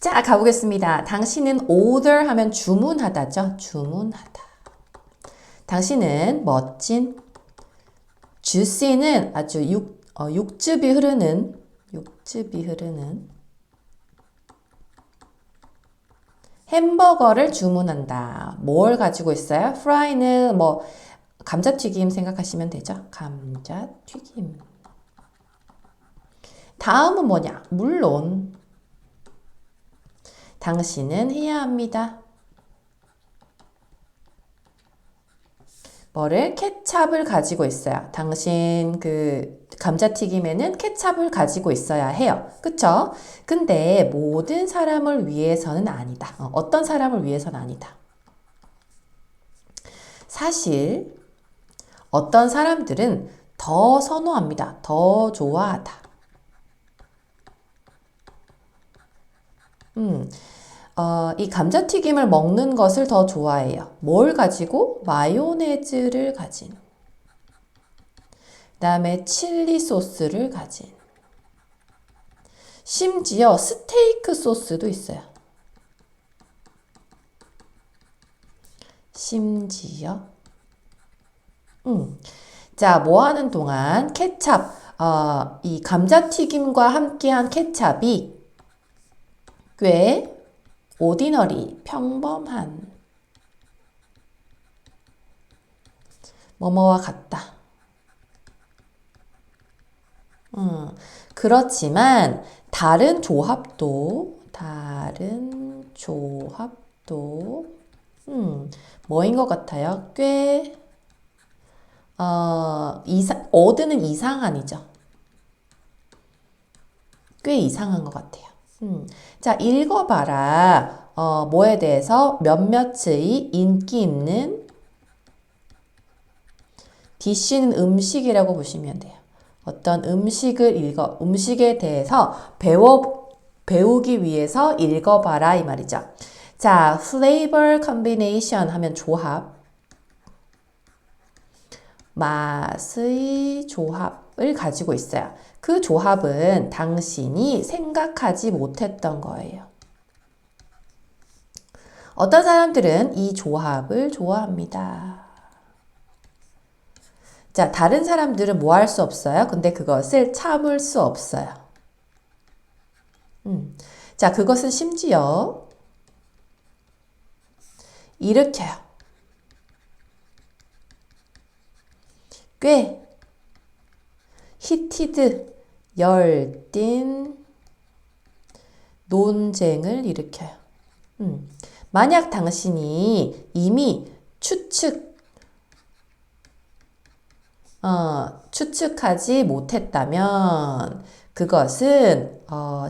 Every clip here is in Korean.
자, 가보겠습니다. 당신은 order 하면 주문하다죠. 주문하다. 당신은 멋진 주시는 아주 육즙이 흐르는 햄버거를 주문한다. 뭘 가지고 있어요? fry는 뭐 감자튀김 생각하시면 되죠. 감자튀김. 다음은 뭐냐? 물론 당신은 해야 합니다. 뭐를? 케찹을 가지고 있어요. 당신 그 감자튀김에는 케찹을 가지고 있어야 해요. 그쵸? 근데 모든 사람을 위해서는 아니다. 어떤 사람을 위해서는 아니다. 사실 어떤 사람들은 더 선호합니다. 더 좋아하다. 이 감자튀김을 먹는 것을 더 좋아해요. 뭘 가지고? 마요네즈를 가진. 그 다음에 칠리 소스를 가진. 심지어 스테이크 소스도 있어요. 심지어. 자, 뭐 하는 동안 케찹, 이 감자튀김과 함께한 케찹이 꽤 오디너리, 평범한 뭐뭐와 같다. 그렇지만 다른 조합도 뭐인 것 같아요? 꽤 어드는 이상한이죠. 꽤 이상한 것 같아요. 자, 읽어봐라. 뭐에 대해서 몇몇의 인기 있는 디쉬는 음식이라고 보시면 돼요. 어떤 음식에 대해서 배우기 위해서 읽어봐라 이 말이죠. 자, flavor combination 하면 조합. 맛의 조합을 가지고 있어요. 그 조합은 당신이 생각하지 못했던 거예요. 어떤 사람들은 이 조합을 좋아합니다. 자, 다른 사람들은 뭐 할 수 없어요? 근데 그것을 참을 수 없어요. 자, 그것은 심지어 일으켜요. 꽤 히티드, 열띤 논쟁을 일으켜요. 만약 당신이 이미 추측하지 못했다면 그것은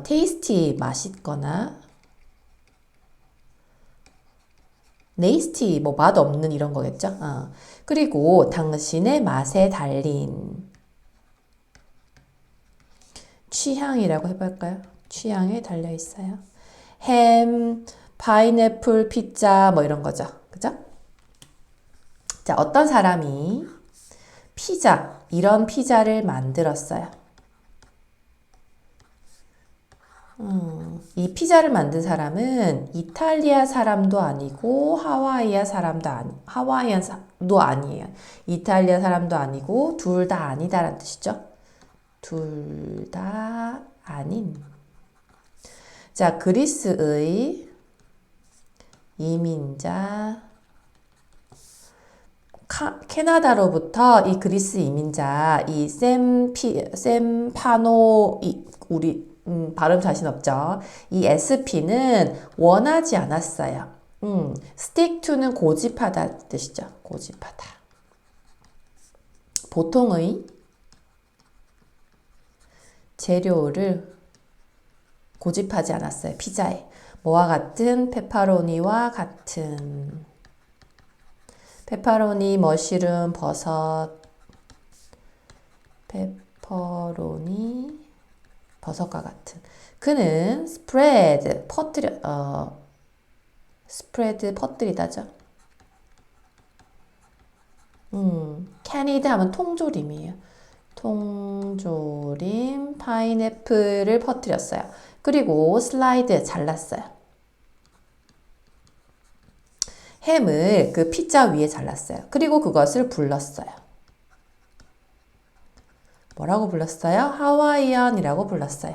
테이스티 맛있거나 네이스티 뭐 맛없는 이런 거겠죠. 그리고 당신의 맛에 달린 취향이라고 해볼까요? 취향에 달려 있어요. 햄, 파인애플, 피자 뭐 이런 거죠. 그죠? 자, 어떤 사람이 이런 피자를 만들었어요. 이 피자를 만든 사람은 이탈리아 사람도 아니고 하와이안도 아니에요. 이탈리아 사람도 아니고 둘 다 아니다라는 뜻이죠. 둘 다 아닌. 자, 그리스의 이민자 캐나다로부터 이 그리스 이민자 이 샘파노 우리 발음 자신 없죠. 이 SP는 원하지 않았어요. stick to는 고집하다 뜻이죠. 고집하다. 보통의 재료를 고집하지 않았어요. 피자에. 뭐와 같은? 페퍼로니와 같은. 페퍼로니, 머쉬룸, 버섯. 페퍼로니, 버섯과 같은. 그는 스프레드, 퍼뜨리다죠. 캐니드 하면 통조림이에요. 통조림, 파인애플을 퍼뜨렸어요. 그리고 슬라이드 잘랐어요. 햄을 그 피자 위에 잘랐어요. 그리고 그것을 불렀어요. 뭐라고 불렀어요? 하와이안이라고 불렀어요.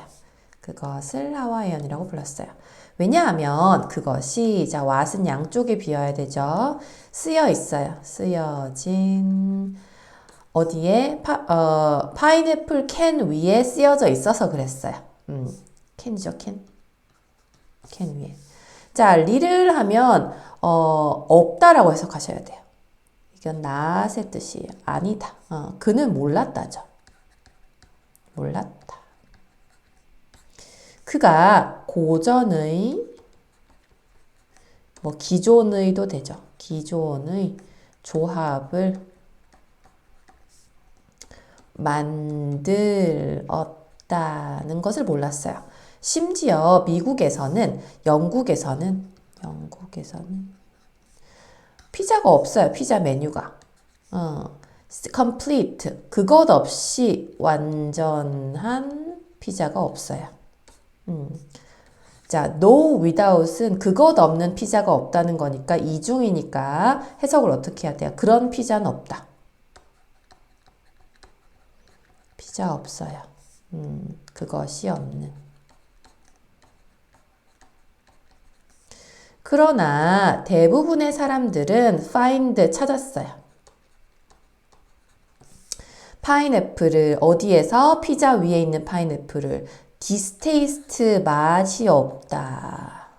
그것을 하와이안이라고 불렀어요. 왜냐하면 그것이 자 what은 양쪽에 비어야 되죠. 쓰여 있어요. 쓰여진 어디에 파인애플 캔 위에 쓰여져 있어서 그랬어요. 캔이죠, 캔. 캔 위에. 자, 리를 하면 없다라고 해석하셔야 돼요. 이건 not의 뜻이에요. 아니다. 그는 몰랐다죠. 몰랐다. 그가 고전의 뭐 기존의도 되죠. 기존의 조합을 만들었다는 것을 몰랐어요. 심지어 미국에서는 영국에서는 피자가 없어요. 피자 메뉴가. complete 그것 없이 완전한 피자가 없어요. 자, no without은 그것 없는 피자가 없다는 거니까 이중이니까 해석을 어떻게 해야 돼요? 그런 피자는 없다. 피자 없어요. 그것이 없는. 그러나 대부분의 사람들은 find 찾았어요. 파인애플을 어디에서? 피자 위에 있는 파인애플을 디스테이스트 맛이 없다.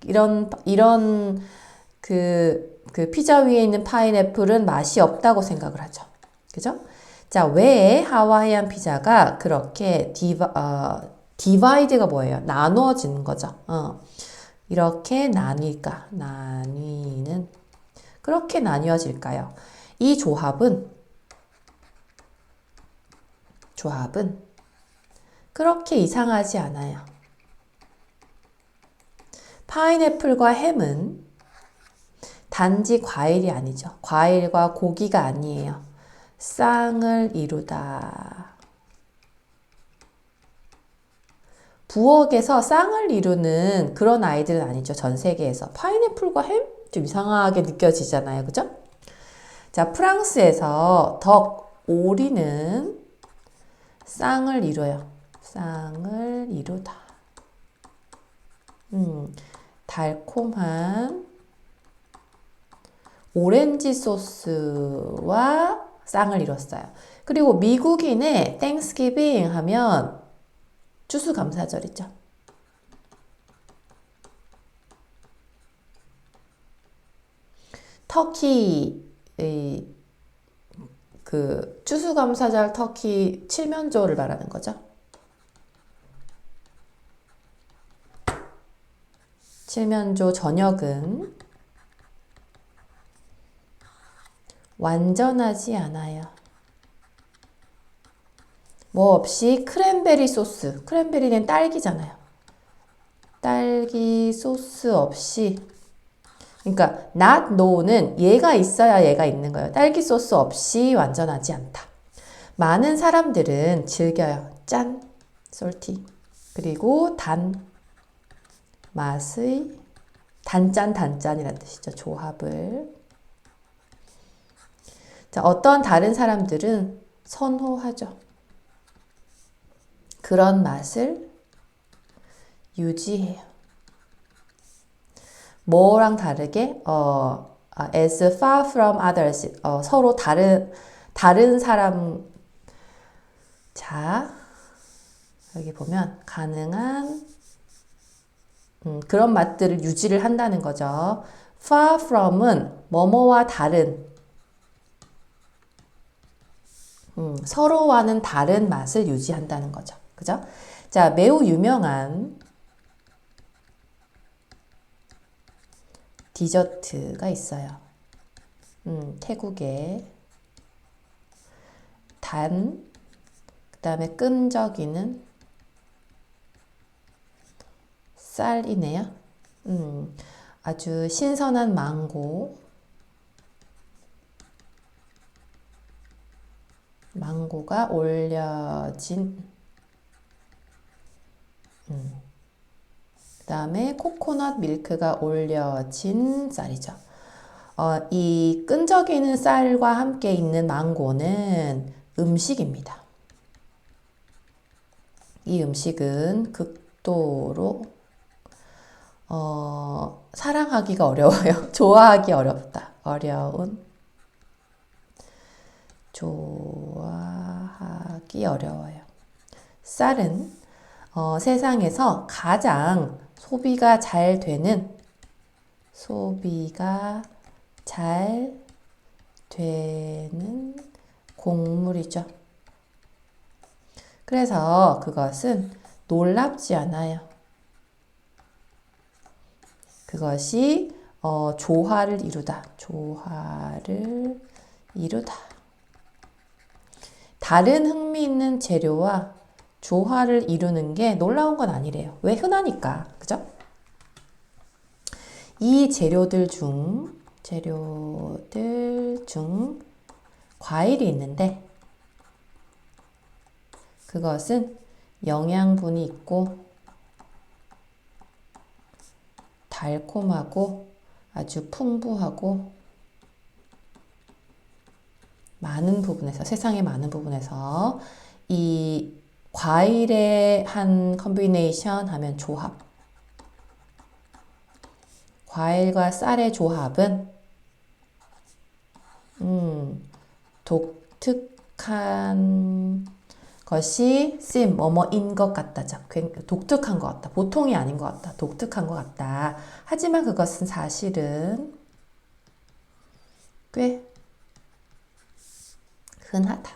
이런 그 피자 위에 있는 파인애플은 맛이 없다고 생각을 하죠. 그죠? 자, 왜 하와이안 피자가 그렇게 디바이드가 뭐예요? 나누어지는 거죠. 이렇게 나뉘는 그렇게 나뉘어질까요? 이 조합은 그렇게 이상하지 않아요. 파인애플과 햄은 단지 과일이 아니죠. 과일과 고기가 아니에요. 쌍을 이루다. 부엌에서 쌍을 이루는 그런 아이들은 아니죠. 전 세계에서. 파인애플과 햄? 좀 이상하게 느껴지잖아요. 그죠? 자, 프랑스에서 오리는 쌍을 이뤄요. 쌍을 이루다. 달콤한 오렌지 소스와 쌍을 이뤘어요. 그리고 미국인의 땡스기빙 하면 추수감사절이죠. 터키 그 추수감사절 터키 칠면조를 말하는 거죠. 칠면조 저녁은 완전하지 않아요. 뭐 없이 크랜베리 소스, 크랜베리는 딸기잖아요. 딸기 소스 없이 그러니까 not no는 얘가 있어야 얘가 있는 거예요. 딸기 소스 없이 완전하지 않다. 많은 사람들은 즐겨요. 짠, salty. 그리고 단, 맛의 단짠이라는 뜻이죠. 조합을. 자, 어떤 다른 사람들은 선호하죠. 그런 맛을 유지해요. 뭐랑 다르게 as far from others 서로 다른 사람 자 여기 보면 가능한 그런 맛들을 유지를 한다는 거죠. far from은 뭐뭐와 다른 서로와는 다른 맛을 유지한다는 거죠. 그죠? 자, 매우 유명한 디저트가 있어요. 태국에 그 다음에 끈적이는 쌀이네요. 아주 신선한 망고. 망고가 올려진. 그 다음에 코코넛 밀크가 올려진 쌀이죠. 이 끈적이는 쌀과 함께 있는 망고는 음식입니다. 이 음식은 극도로 사랑하기가 어려워요. 좋아하기 어렵다. 좋아하기 어려워요. 쌀은 세상에서 가장 소비가 잘 되는 곡물이죠. 그래서 그것은 놀랍지 않아요. 그것이 조화를 이루다. 다른 흥미있는 재료와 조화를 이루는 게 놀라운 건 아니래요. 왜? 흔하니까. 그죠? 이 재료들 중 과일이 있는데 그것은 영양분이 있고 달콤하고 아주 풍부하고 세상의 많은 부분에서 이 과일의 한 컨비네이션 하면 조합. 과일과 쌀의 조합은 독특한 것이 뭐뭐인 것 같다죠. 독특한 것 같다. 보통이 아닌 것 같다. 독특한 것 같다. 하지만 그것은 사실은 꽤 흔하다.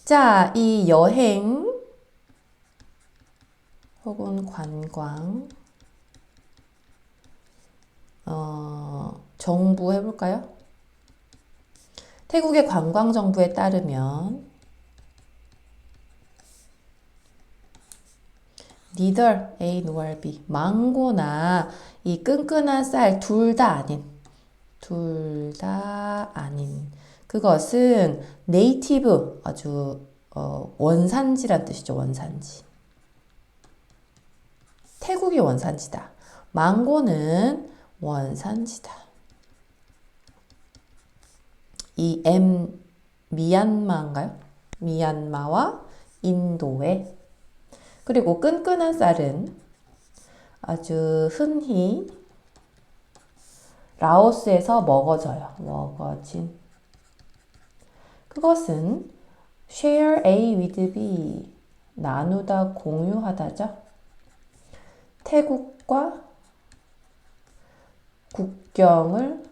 자, 이 여행 혹은 관광 정부 해볼까요? 태국의 관광정부에 따르면 neither A nor B 망고나 이 끈끈한 쌀 둘 다 아닌 그것은 네이티브 아주 원산지란 뜻이죠. 원산지. 태국이 원산지다. 망고는 원산지다. 이 미얀마인가요? 미얀마와 인도에. 그리고 끈끈한 쌀은 아주 흔히 라오스에서 먹어진. 그것은 share A with B. 나누다, 공유하다죠. 태국과 국경을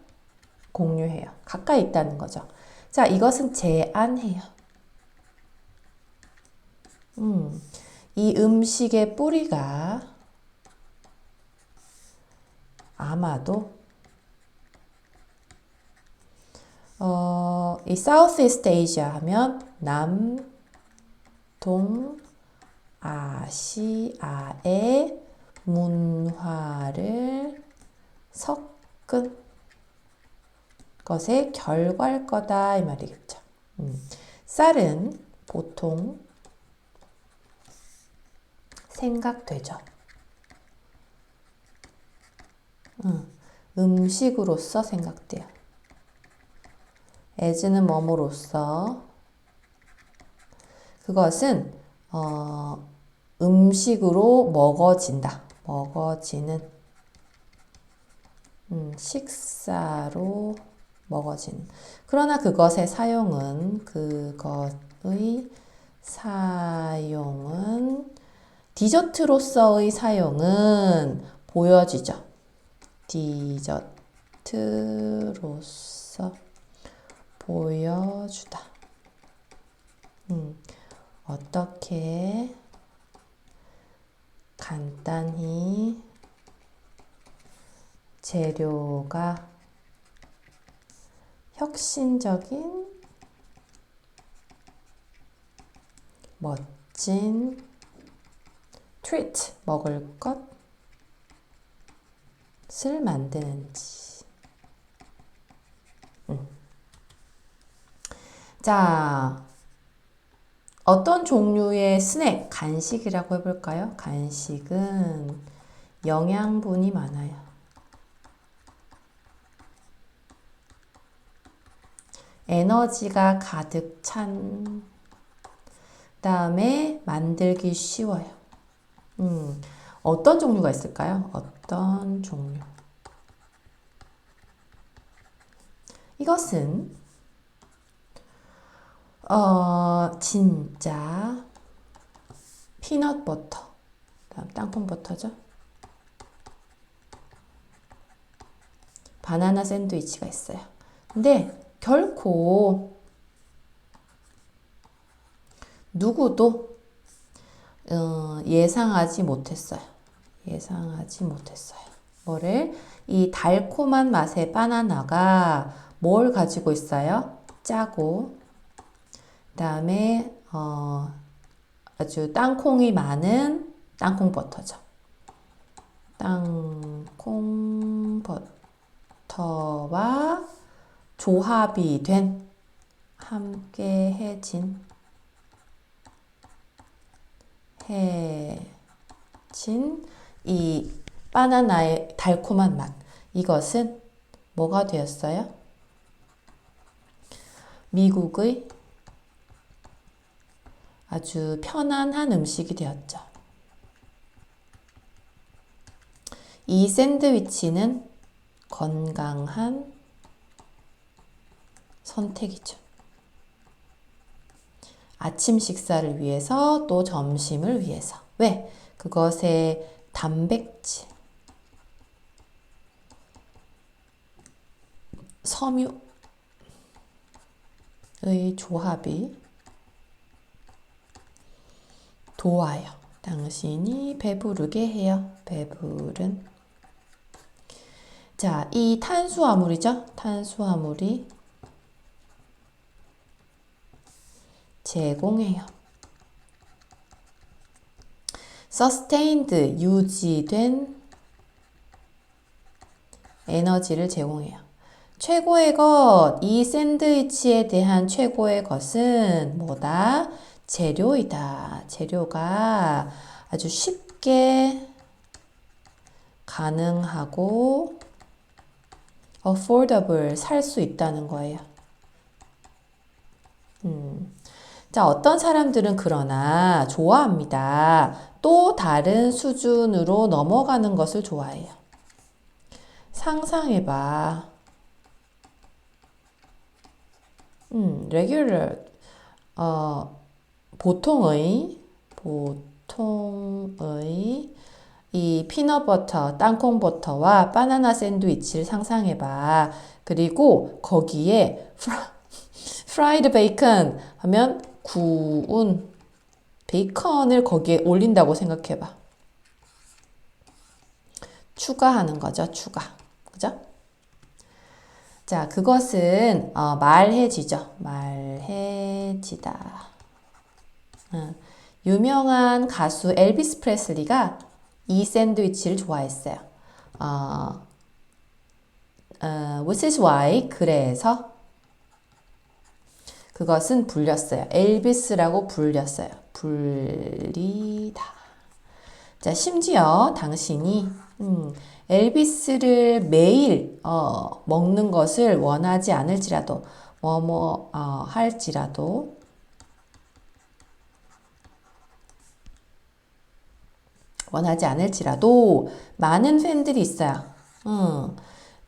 공유해요. 가까이 있다는 거죠. 자, 이것은 제안해요. 이 음식의 뿌리가 아마도 이 사우스이스트 아시아 하면 동아시아의 문화를 섞은 것의 결과일 거다 이 말이겠죠. 쌀은 보통 생각되죠. 음식으로서 생각돼요. as는 뭐뭐로서 그것은 음식으로 먹어지는 식사로 먹어진. 그러나 그것의 사용은 디저트로서의 사용은 보여지죠. 디저트로서 보여주다. 어떻게 간단히 재료가 혁신적인 멋진 트리트 먹을 것을 만드는지 자, 어떤 종류의 스낵, 간식이라고 해볼까요? 간식은 영양분이 많아요. 에너지가 가득 찬 다음에 만들기 쉬워요. 어떤 종류가 있을까요? 어떤 종류? 이것은 진짜 피넛 버터, 다음 땅콩 버터죠. 바나나 샌드위치가 있어요. 근데 결코 누구도 예상하지 못했어요. 예상하지 못했어요. 뭐를? 이 달콤한 맛의 바나나가 뭘 가지고 있어요? 짜고, 그 다음에 아주 땅콩이 많은 땅콩 버터죠. 땅콩 버터와 조합이 된 함께 해진 이 바나나의 달콤한 맛. 이것은 뭐가 되었어요? 미국의 아주 편안한 음식이 되었죠. 이 샌드위치는 건강한 선택이죠. 아침 식사를 위해서 또 점심을 위해서. 왜? 그것의 단백질, 섬유의 조합이 도와요. 당신이 배부르게 해요. 배부른. 자, 이 탄수화물이죠. 탄수화물이 제공해요. sustained, 유지된 에너지를 제공해요. 최고의 것, 이 샌드위치에 대한 최고의 것은 뭐다? 재료이다. 재료가 아주 쉽게 가능하고 affordable, 살 수 있다는 거예요. 자, 어떤 사람들은 그러나 좋아합니다. 또 다른 수준으로 넘어가는 것을 좋아해요. 상상해봐. regular, 보통의 이 피넛버터, 땅콩버터와 바나나 샌드위치를 상상해봐. 그리고 거기에 프라이드 베이컨 하면 구운 베이컨을 거기에 올린다고 생각해봐. 추가하는 거죠, 추가. 그죠? 자, 그것은 말해지죠. 말해지다. 유명한 가수 엘비스 프레슬리가 이 샌드위치를 좋아했어요. Which is why, 그래서 그것은 불렸어요. 엘비스라고 불렸어요. 불리다. 자, 심지어 당신이 엘비스를 매일 먹는 것을 원하지 않을지라도 할지라도 원하지 않을지라도 많은 팬들이 있어요.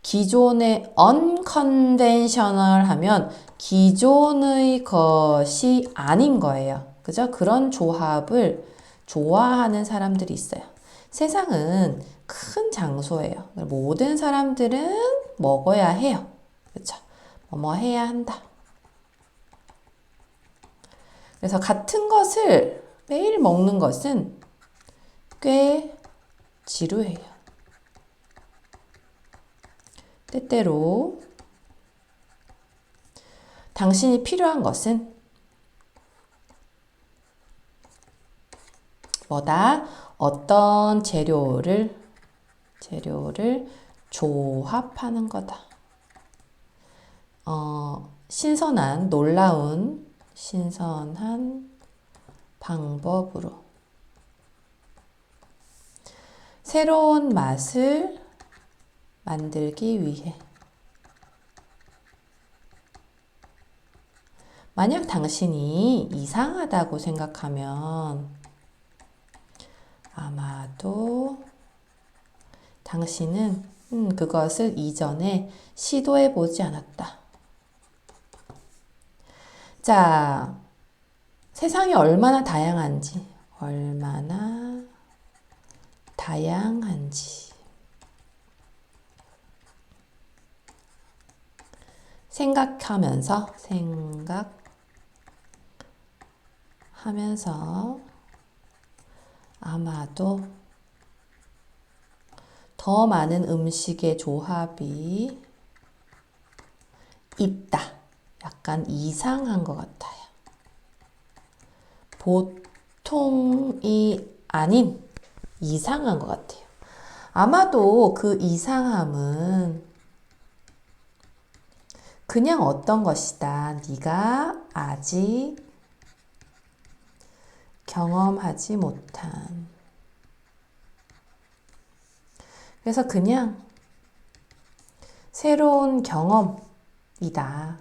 기존의 unconventional 하면 기존의 것이 아닌 거예요. 그죠? 그런 조합을 좋아하는 사람들이 있어요. 세상은 큰 장소예요. 모든 사람들은 먹어야 해요. 그렇죠? 뭐 해야 한다. 그래서 같은 것을 매일 먹는 것은 꽤 지루해요. 때때로 당신이 필요한 것은 뭐다? 어떤 재료를 조합하는 거다. 신선한, 놀라운, 신선한 방법으로 새로운 맛을 만들기 위해. 만약 당신이 이상하다고 생각하면 아마도 당신은 그것을 이전에 시도해 보지 않았다. 자, 세상이 얼마나 다양한지, 생각하면서 아마도 더 많은 음식의 조합이 있다. 약간 이상한 것 같아요. 보통이 아닌 이상한 것 같아요. 아마도 그 이상함은 그냥 어떤 것이다. 네가 아직 경험하지 못한. 그래서 그냥 새로운 경험이다.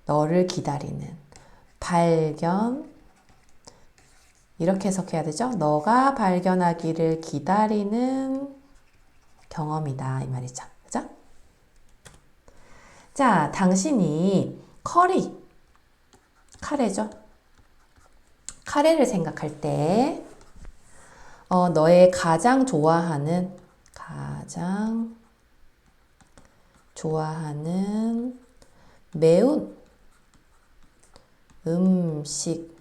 너를 기다리는 발견. 이렇게 해석해야 되죠? 너가 발견하기를 기다리는 경험이다. 이 말이죠. 그죠? 자, 당신이 카레죠? 카레를 생각할 때, 너의 가장 좋아하는 매운 음식을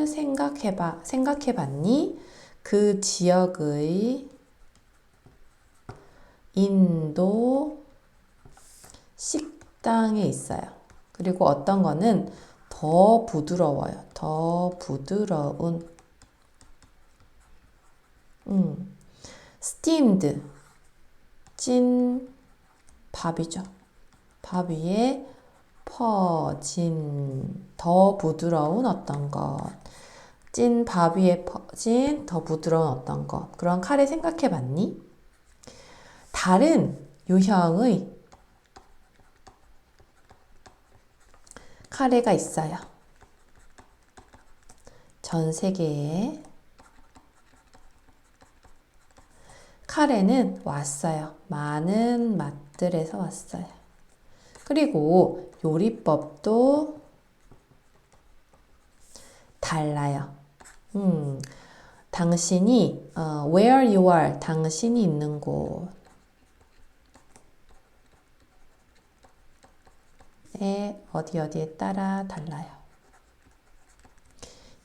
생각해봤니? 그 지역의 인도 식당에 있어요. 그리고 어떤 거는 더 부드러워요. 더 부드러운 steamed 찐 밥이죠. 밥 위에 퍼진 더 부드러운 어떤 것. 찐 밥 위에 퍼진 더 부드러운 어떤 것. 그런 카레 생각해 봤니? 다른 유형의 카레가 있어요. 전 세계에 카레는 왔어요. 많은 맛들에서 왔어요. 그리고 요리법도 달라요. 당신이 where you are, 당신이 있는 곳에 어디에 따라 달라요.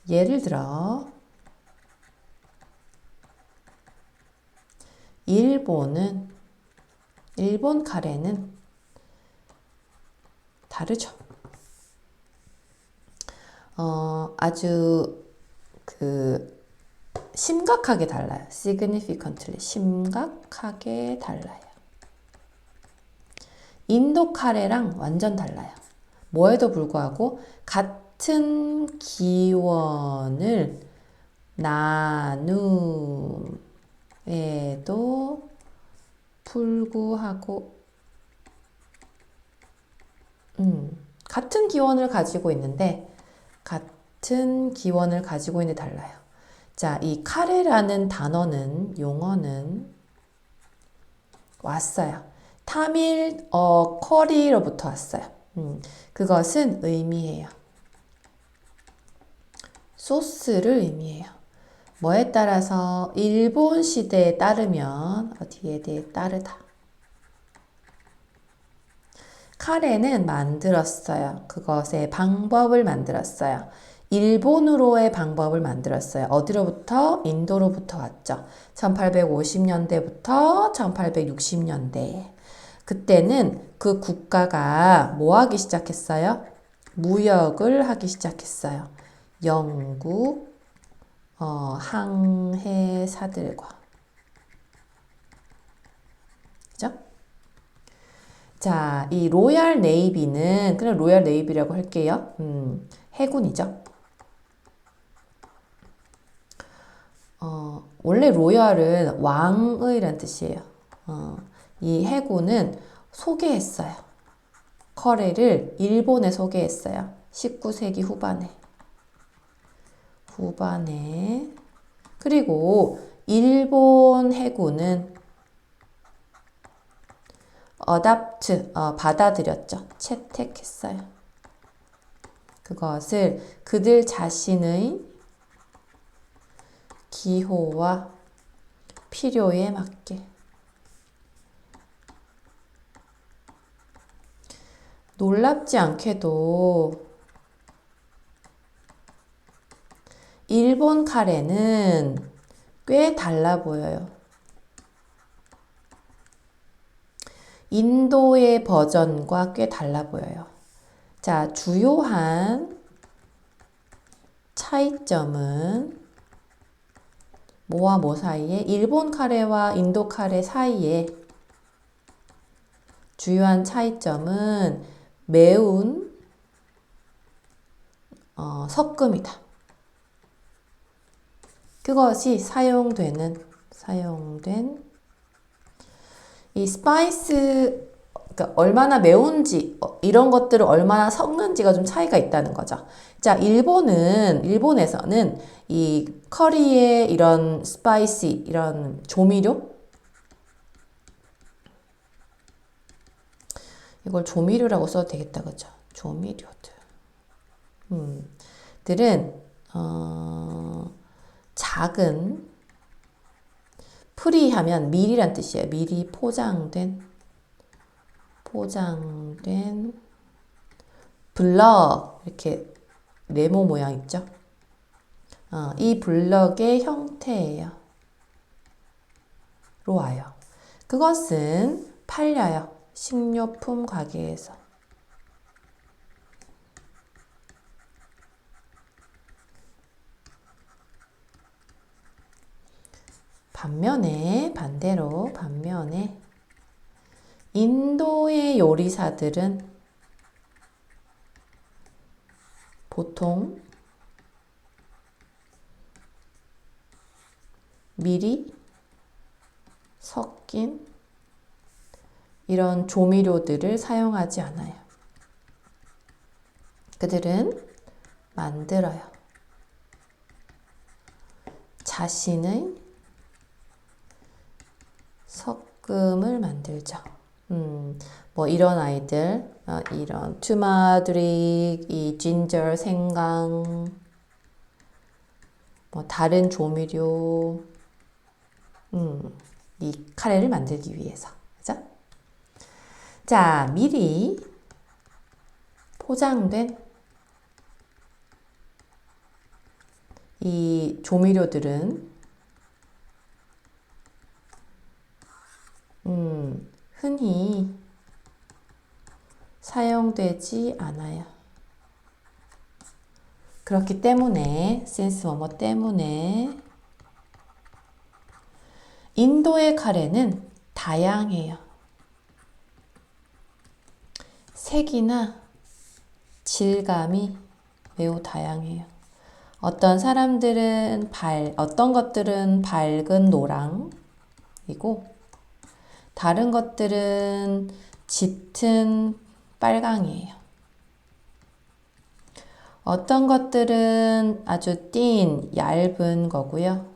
예를 들어 일본 카레는 다르죠. 아주 심각하게 달라요. significantly, 심각하게 달라요. 인도 카레랑 완전 달라요. 뭐에도 불구하고 같은 기원을 나눔에도 불구하고 같은 기원을 가지고 있는데 달라요. 자, 이 카레라는 용어는 왔어요. 타밀 커리로부터 왔어요. 그것은 의미해요. 소스를 의미해요. 뭐에 따라서 일본 시대에 따르면 어디에 대해 따르다. 카레는 만들었어요. 그것의 방법을 만들었어요. 일본으로의 방법을 만들었어요. 어디로부터? 인도로부터 왔죠. 1850년대부터 1860년대. 그때는 그 국가가 뭐 하기 시작했어요? 무역을 하기 시작했어요. 영국, 항해사들과. 그죠? 자, 이 로얄 네이비는 그냥 로얄 네이비라고 할게요. 해군이죠. 원래 로얄은 왕의란 뜻이에요. 이 해군은 소개했어요. 커레를 일본에 소개했어요. 19세기 후반에. 그리고 일본 해군은 받아들였죠. 채택했어요. 그것을 그들 자신의 기호와 필요에 맞게. 놀랍지 않게도 일본 카레는 꽤 달라 보여요. 인도의 버전과 꽤 달라 보여요. 자, 주요한 차이점은 뭐와 뭐 사이에? 일본 카레와 인도 카레 사이에 주요한 차이점은 매운 섞음이다. 그것이 사용된 이 스파이스, 그러니까 얼마나 매운지 이런 것들을 얼마나 섞는지가 좀 차이가 있다는 거죠. 자, 일본에서는 이 커리의 이런 스파이시, 이런 조미료, 이걸 조미료라고 써도 되겠다, 그죠? 조미료들. 들은 작은 프리하면 미리란 뜻이에요. 미리 포장된 블럭, 이렇게 네모 모양 있죠? 이 블럭의 형태예요. 로 와요. 그것은 팔려요. 식료품 가게에서. 반대로 인도의 요리사들은 보통 미리 섞인 이런 조미료들을 사용하지 않아요. 그들은 만들어요. 자신의 섞음을 만들죠. 뭐 이런 아이들, 이런 투마드릭, 이 진저, 생강, 뭐 다른 조미료, 이 카레를 만들기 위해서, 그죠? 자, 미리 포장된 이 조미료들은 흔히 사용되지 않아요. 그렇기 때문에 since 뭐뭐 때문에 인도의 카레는 다양해요. 색이나 질감이 매우 다양해요. 어떤 것들은 밝은 노랑이고 다른 것들은 짙은 빨강이에요. 어떤 것들은 아주 얇은 거고요.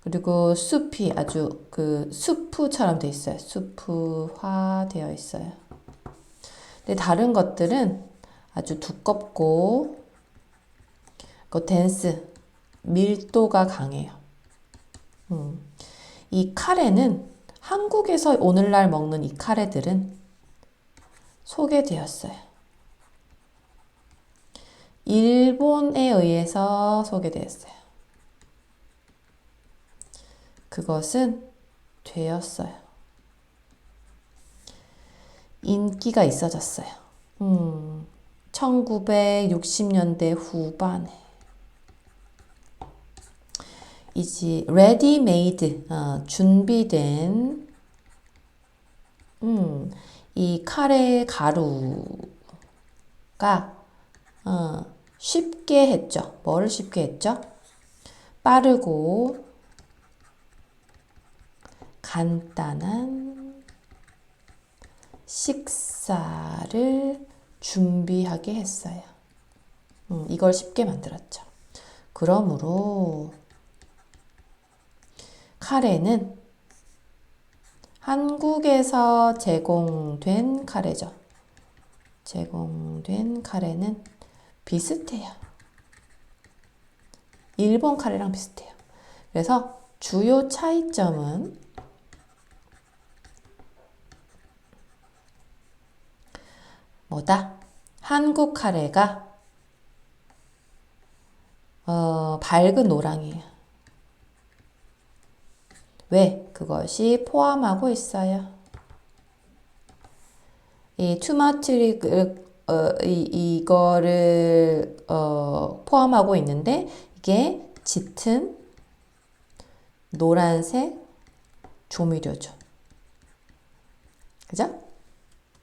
그리고 숲이 아주 수프처럼 되어 있어요. 수프화 되어 있어요. 근데 다른 것들은 아주 두껍고 덴스, 밀도가 강해요. 이 카레는 한국에서 오늘날 먹는 이 카레들은 소개되었어요. 일본에 의해서 소개되었어요. 그것은 되었어요. 인기가 있어졌어요. 1960년대 후반에 이제 ready made 준비된 이 카레 가루가 쉽게 했죠. 뭐를 쉽게 했죠? 빠르고 간단한 식사를 준비하게 했어요. 이걸 쉽게 만들었죠. 그러므로 카레는 한국에서 제공된 카레죠. 제공된 카레는 비슷해요. 일본 카레랑 비슷해요. 그래서 주요 차이점은 뭐다? 한국 카레가 밝은 노랑이에요. 왜? 그것이 포함하고 있어요. 이 투머치를 이거를 포함하고 있는데 이게 짙은 노란색 조미료죠. 그죠?